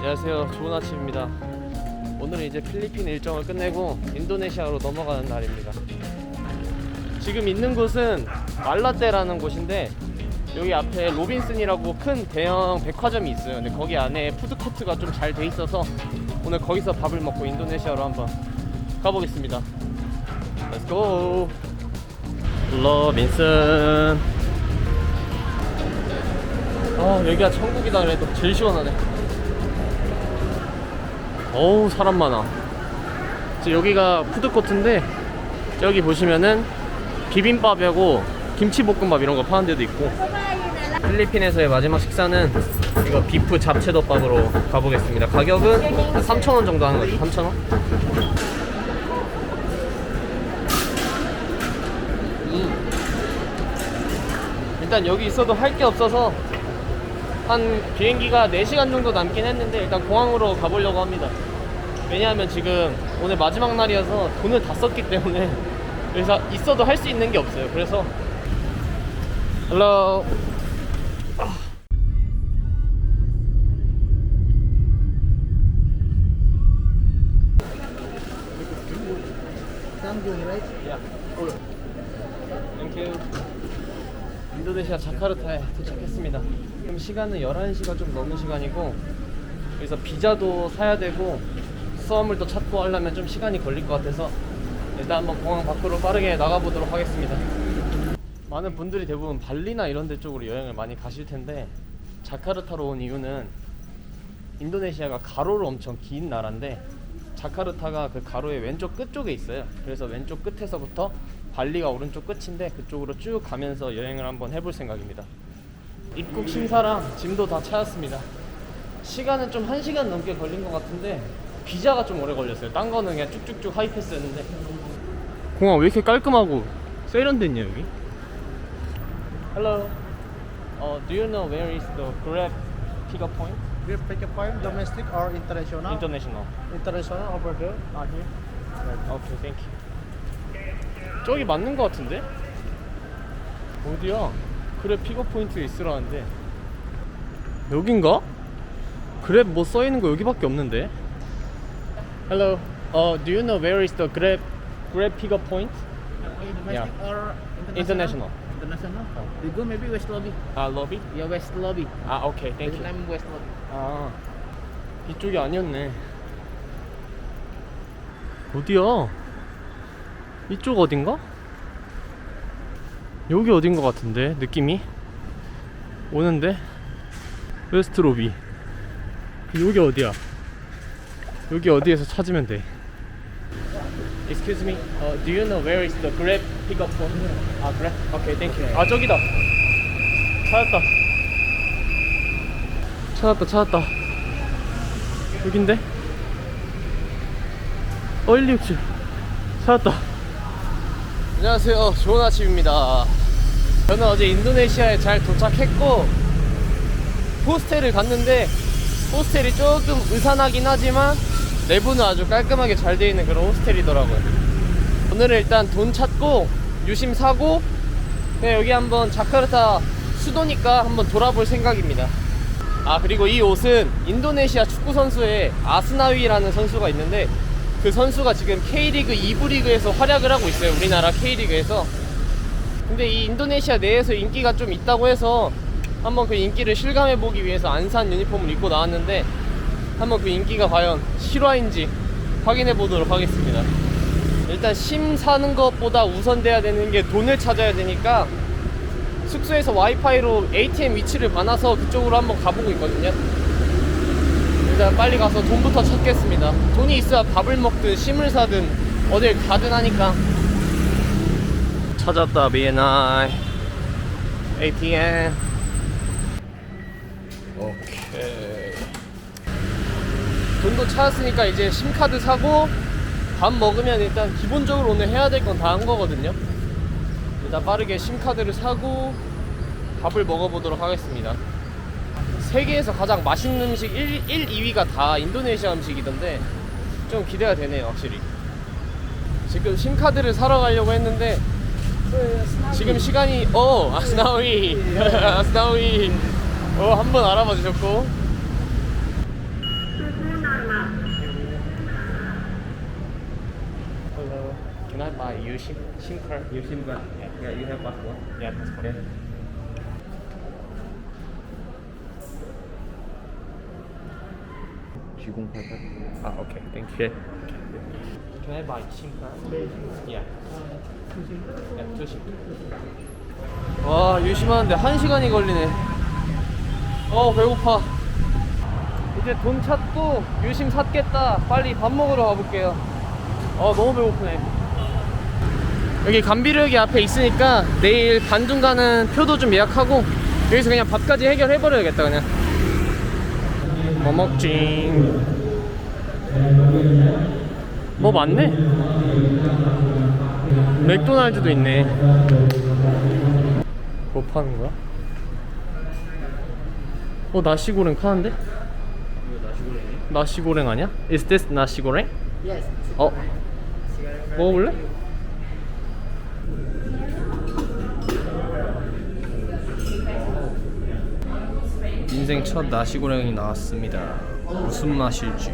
안녕하세요. 좋은 아침입니다. 오늘은 이제 필리핀 일정을 끝내고 인도네시아로 넘어가는 날입니다. 지금 있는 곳은 말라떼라는 곳인데 여기 앞에 로빈슨이라고 큰 대형 백화점이 있어요. 근데 거기 안에 푸드코트가 좀 잘 돼 있어서 오늘 거기서 밥을 먹고 인도네시아로 한번 가보겠습니다. Let's go. 로빈슨. 여기가 천국이다 그래도 제일 시원하네. 어우, 사람 많아. 여기가 푸드코트인데 저기 보시면은 비빔밥하고 김치볶음밥 이런 거 파는 데도 있고. 필리핀에서의 마지막 식사는 이거 비프 잡채덮밥으로 가보겠습니다. 가격은 3,000원 정도 하는 거죠. 3,000원? 일단 여기 있어도 할 게 없어서 한 비행기가 4시간 정도 남긴 했는데 일단 공항으로 가보려고 합니다. 왜냐하면 지금 오늘 마지막 날이어서 돈을 다 썼기 때문에 그래서 있어도 할 수 있는 게 없어요. 그래서 Hello. Yeah. Thank you. 인도네시아 자카르타에 도착했습니다. 지금 시간은 11시가 좀 넘는 시간이고 여기서 비자도 사야 되고 수화물도 찾고 하려면 좀 시간이 걸릴 것 같아서 일단 한번 공항 밖으로 빠르게 나가보도록 하겠습니다. 많은 분들이 대부분 발리나 이런 데 쪽으로 여행을 많이 가실 텐데 자카르타로 온 이유는 인도네시아가 가로로 엄청 긴 나라인데 자카르타가 그 가로의 왼쪽 끝쪽에 있어요. 그래서 왼쪽 끝에서부터 발리가 오른쪽 끝인데 그쪽으로 쭉 가면서 여행을 한번 해볼 생각입니다. 입국 심사랑 짐도 다 찾았습니다. 시간은 좀 1시간 넘게 걸린 것 같은데 비자가 좀 오래 걸렸어요. 딴 거는 그냥 쭉쭉쭉 하이패스였는데. 공항 왜 이렇게 깔끔하고 세련됐냐 여기? Hello. Do you know where is the Grab pickup point? Grab pickup point, domestic or international? International. International over there. Here. Okay, thank you. 저기 맞는 것 같은데? 어디야? 그랩 픽업 포인트 있으라는데 여긴가? 그랩 뭐 써있는 거 여기밖에 없는데? Hello. Do you know where is the Grab pickup point? Domestic Yeah. or International. International. We go maybe West Lobby. lobby? Yeah, West Lobby. Okay, thank you. I'm West Lobby. 이쪽이 아니었네. 어디야? 이쪽 어딘가? 여기 어딘 것 같은데 느낌이 오는데. 웨스트 로비. 여기 어디야? 여기 어디에서 찾으면 돼. Excuse me. Do you know where is the Grab pickup point? Grab? Okay, thank you. 저기다. 찾았다. 여긴데? 167 찾았다. 안녕하세요. 좋은 아침입니다. 저는 어제 인도네시아에 잘 도착했고 호스텔을 갔는데 호스텔이 조금 으산하긴 하지만 내부는 아주 깔끔하게 잘 되어 있는 그런 호스텔이더라고요. 오늘은 일단 돈 찾고 유심 사고 그냥 여기 한번 자카르타 수도니까 한번 돌아볼 생각입니다. 그리고 이 옷은 인도네시아 축구 선수의 아스나위라는 선수가 있는데 그 선수가 지금 K리그 2부 리그에서 활약을 하고 있어요. 우리나라 K리그에서. 근데 이 인도네시아 내에서 인기가 좀 있다고 해서 한번 그 인기를 실감해보기 위해서 안산 유니폼을 입고 나왔는데 한번 그 인기가 과연 실화인지 확인해보도록 하겠습니다. 일단 심 사는 것보다 우선돼야 되는 게 돈을 찾아야 되니까 숙소에서 와이파이로 ATM 위치를 봐놔서 그쪽으로 한번 가보고 있거든요. 일단 빨리 가서 돈부터 찾겠습니다. 돈이 있어야 밥을 먹든 심을 사든 어딜 가든 하니까. 찾았다. BNI ATM. 오케이. 돈도 찾았으니까 이제 심카드 사고 밥 먹으면 일단 기본적으로 오늘 해야 될 건 다 한 거거든요. 일단 빠르게 심카드를 사고 밥을 먹어보도록 하겠습니다. 세계에서 가장 맛있는 음식 1, 2위가 다 인도네시아 음식이던데 좀 기대가 되네요. 확실히 지금 심카드를 사러 가려고 했는데 지금 시간이 아스나위 아스나위 한번 알아봐 주셨고 Can I buy you SIM card? You SIM card? Yeah, you have passport. Yeah, passport. Okay. G088. Ah, okay, thank you. Can I buy SIM card? Yeah. Yeah, 2 SIM. 와, 유심하는데 1시간이 걸리네. 배고파. 이제 돈 찾고 유심 샀겠다. 빨리 밥 먹으러 가볼게요. 너무 배고프네. 여기 감비르기 앞에 있으니까 내일 반둥 가는 표도 좀 예약하고 여기서 그냥 밥까지 해결해버려야겠다. 그냥 뭐 먹지? 뭐 많네. 맥도날드도 있네. 뭐 파는 거야? 나시고랭 파는데? 이거 나시고랭이? 나시고랭 아니야? Is this 나시고랭? Yes. 먹어볼래? 인생 첫 나시고랭이 나왔습니다. 무슨 맛일지.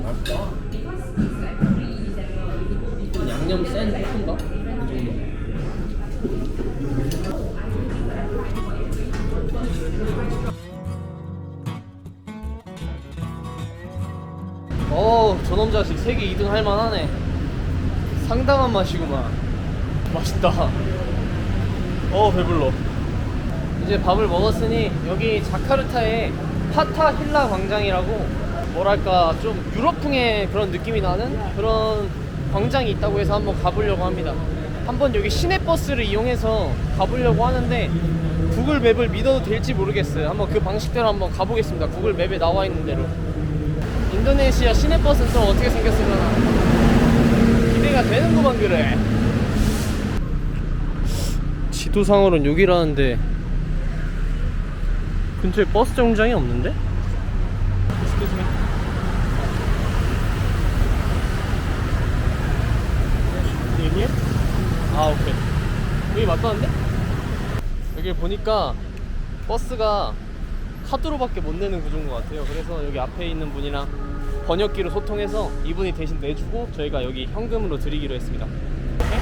맛있다. 양념 센 큰가? 저놈 자식 세계 2등 할 만하네. 상당한 맛이구만. 맛있다. 배불러. 이제 밥을 먹었으니 여기 자카르타에 파타 힐라 광장이라고 뭐랄까 좀 유럽풍의 그런 느낌이 나는 그런 광장이 있다고 해서 한번 가보려고 합니다. 한번 여기 시내버스를 이용해서 가보려고 하는데 구글 맵을 믿어도 될지 모르겠어요. 한번 그 방식대로 한번 가보겠습니다. 구글 맵에 나와 있는 대로. 인도네시아 시내버스는 또 어떻게 생겼으려나 기대가 되는구만. 그래, 지도상으로는 여기라는데 근처에 버스 정류장이 없는데? Excuse me. 여기요? 오케이. 여기 맞다는데? 여기 보니까 버스가 카드로밖에 못 내는 구조인 것 같아요. 그래서 여기 앞에 있는 분이랑 번역기로 소통해서 이분이 대신 내주고 저희가 여기 현금으로 드리기로 했습니다. 오케이?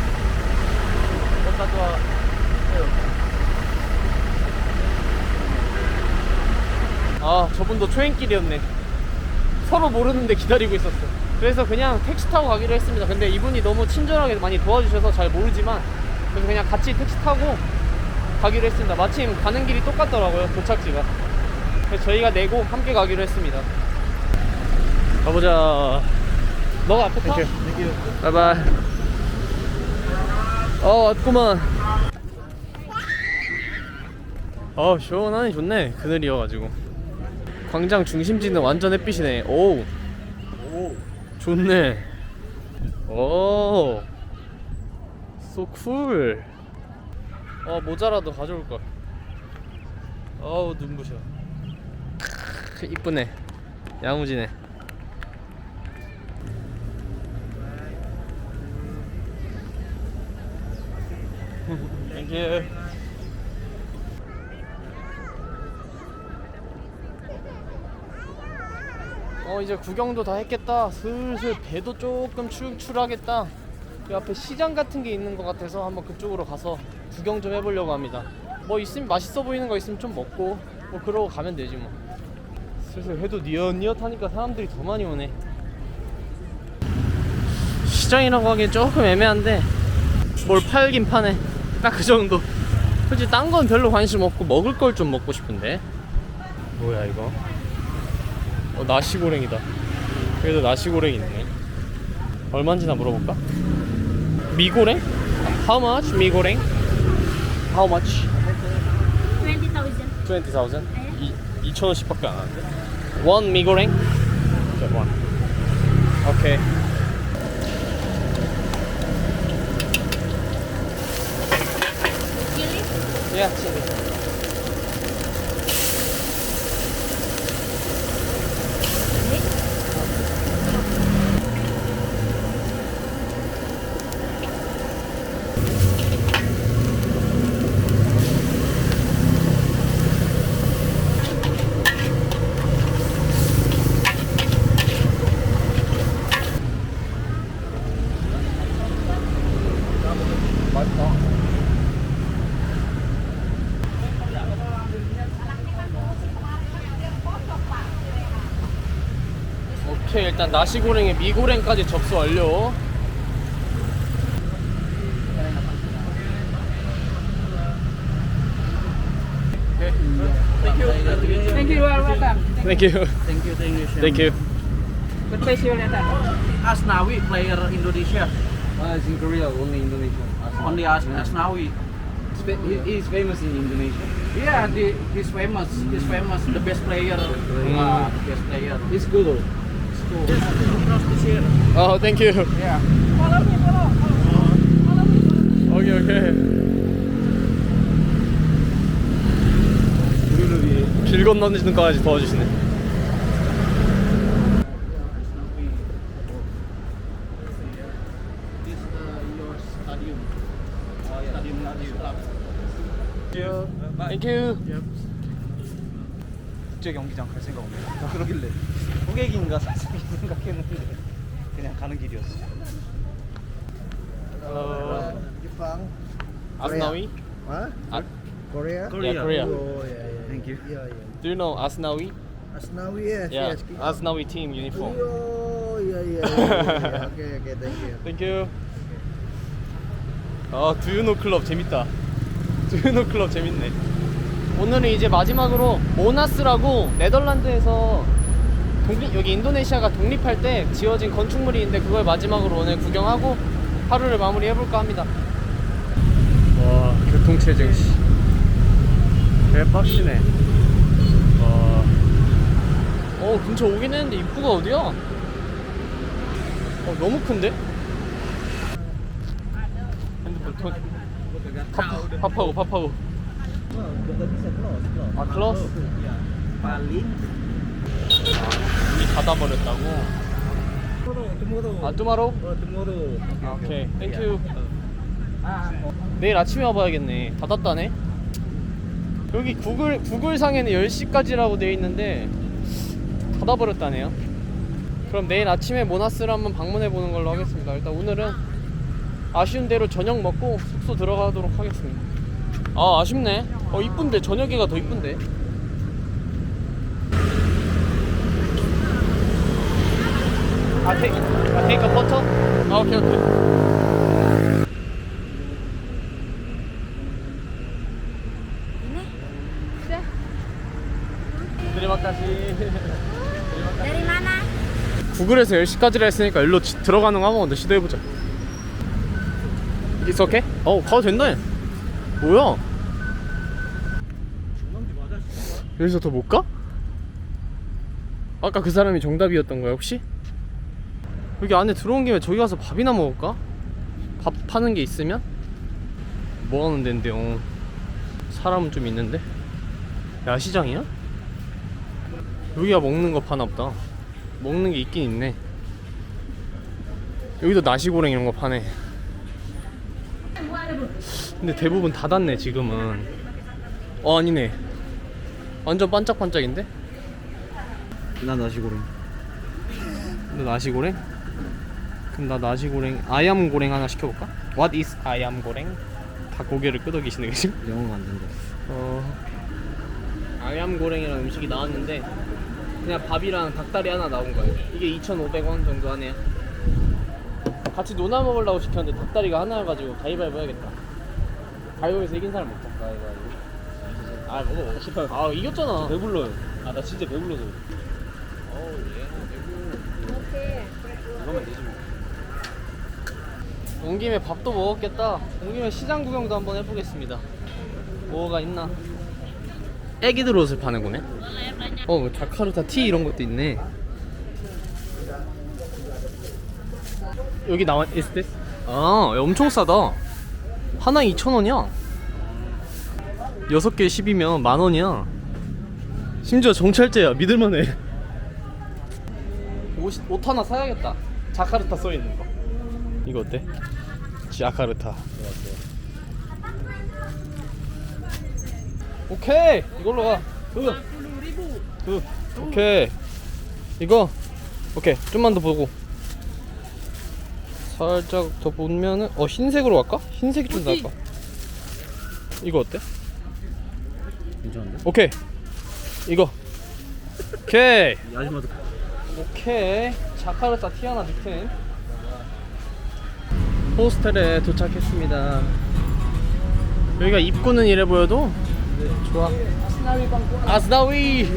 저분도 초행길이었네. 서로 모르는데 기다리고 있었어. 그래서 그냥 택시 타고 가기로 했습니다. 근데 이분이 너무 친절하게 많이 도와주셔서 잘 모르지만 그래서 그냥 같이 택시 타고 가기로 했습니다. 마침 가는 길이 똑같더라고요, 도착지가. 그래서 저희가 내고 함께 가기로 했습니다. 가보자. 너가 앞에 타? 바이바이. 왔구만. 시원하니 좋네. 그늘이어가지고. 광장 중심지는 완전 햇빛이네. 오, 좋네. so cool. 모자라도 가져올걸. 눈부셔. 이쁘네. 야무지네. Thank you. 이제 구경도 다 했겠다. 슬슬 배도 조금 출출하겠다. 이 앞에 시장 같은 게 있는 것 같아서 한번 그쪽으로 가서 구경 좀 해보려고 합니다. 뭐 있으면 맛있어 보이는 거 있으면 좀 먹고 뭐 그러고 가면 되지 뭐. 슬슬 해도 니엇니엇하니까 사람들이 더 많이 오네. 시장이라고 하기엔 조금 애매한데 뭘 팔긴 파네. 딱 그 정도. 솔직히 딴 건 별로 관심 없고 먹을 걸 좀 먹고 싶은데. 뭐야 이거? 나시고랭이다. 그래도 나시고랭 있네. 얼마인지나 물어볼까? 미고랭? How much 미고랭? How much? 20,000. 20,000? 2,000원씩밖에 안 하는데? 원 미고랭? 원. 오케이. Chili? Yeah, chili. 일단 나시고랭에 미고랭까지 접수 완료. Thank you, welcome. Thank you. Thank you, Thank you. What place you later? Asnawi player Indonesia. It's in Korea, only Indonesia. Only Asnawi. He's famous in Indonesia. Yeah, he's famous. He's famous. The best player. Best player. He's good though. Cross this year. Oh, thank you. Yeah. Follow me, follow. 오케이 오케이. 우리를 위해. 길 건너는 것까지 도와주시네. This your stadium. Stadium Club. Thank you. Yep. 국제 경기장 갈 생각 없네. 그러길래 호객인가 생각했는데 그냥 가는 길이었어. Jepang. Asnawi? Huh? Ah, Korea? Yeah, Korea. Oh, yeah, yeah. Thank you. Yeah, yeah. Do you know Asnawi? Asnawi, yes, Yeah, yes. Asnawi team uniform. Oh, yeah, yeah, yeah. Okay, okay, thank you. Thank you. 아, 두유노 클럽 재밌다. 두유노 클럽 재밌네. 오늘은 이제 마지막으로 모나스라고 네덜란드에서 여기 인도네시아가 독립할 때 지어진 건축물이 있는데 그걸 마지막으로 오늘 구경하고 하루를 마무리해볼까 합니다. 와, 교통체증 씨. 개빡치네. 와. 근처 오긴 했는데 입구가 어디야? 너무 큰데? 핸드폰 팝하고 아, 클로스? 빨리. 문이 닫아버렸다고? 아, 투마로우? tomorrow. 아, 오케이, 땡큐. 내일 아침에 와봐야겠네. 닫았다네. 여기 구글 상에는 10시까지라고 되어 있는데 닫아버렸다네요. 그럼 내일 아침에 모나스를 한번 방문해 보는 걸로 하겠습니다. 일단 오늘은 아쉬운 대로 저녁 먹고 숙소 들어가도록 하겠습니다. 아, 아쉽네. 이쁜데 저녁에가 더 이쁜데. take a photo? 아, 오케이. 드리마카시. Dari mana? 구글에서 10시까지라 했으니까 일로 들어가는 거 한번 시도해보자. It's okay? 가도 된다. 뭐야? 여기서 더 못 가? 아까 그 사람이 정답이었던 거야 혹시? 여기 안에 들어온 김에 저기 가서 밥이나 먹을까? 밥 파는 게 있으면? 뭐 하는 데인데요? 사람은 좀 있는데? 야시장이야? 여기가 먹는 거 파나 보다. 먹는 게 있긴 있네. 여기도 나시고랭 이런 거 파네. 근데 대부분 닫았네 지금은. 아니네. 완전 반짝반짝인데? 난 나시고랭. 너 나시고랭? 그럼 나 나시고랭 아얌 고랭 하나 시켜볼까? What is 아얌 고랭? 다 고개를 끄덕이시네 지금. 영어가 안 된다. 아얌 고랭이라는 음식이 나왔는데 그냥 밥이랑 닭다리 하나 나온 거예요. 이게 2,500원 정도 하네요. 같이 논아 먹으려고 시켰는데 닭다리가 하나여가지고 가위바위보 해야겠다. 가위바위보에서 이긴 사람 먹자. 가위바위보. 아, 먹어. 아, 이겼잖아. 배불러요. 아, 나 진짜 배불러서. 이거면 되지 뭐. 온 김에 밥도 먹었겠다. 온 김에 시장 구경도 한번 해보겠습니다. 뭐가 있나? 애기들 옷을 파는 거네. 자카르타 티 이런 것도 있네. 여기 나와 is this? 아, 엄청 싸다. 하나에 2,000원이야. 6개 10이면 10,000원이야. 심지어 정찰제야. 믿을만해. 옷 하나 사야겠다. 자카르타 써있는 거. 이거 어때? 자카르타. 오케이, 이걸로 가. 오케이. 이거 오케이. 좀만 더 보고 살짝 더 보면은 흰색으로 갈까? 흰색이 좀 나을까? 이거 어때? 괜찮은데? 오케이. 이거. 오케이. 이 아줌마도 오케이. 자카르타 티아나 빅텐 호스텔에 도착했습니다. 여기가 입구는 이래 보여도 좋아. 아스나위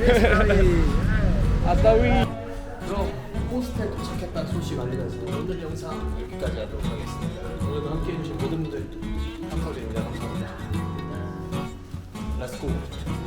아스나위. 그럼 호스텔 도착했다는 소식 알려드려서 오늘 영상 여기까지 하도록 하겠습니다. 오늘도 함께 해주신 모든 분들 감사드립니다. 감사합니다. 렛츠고.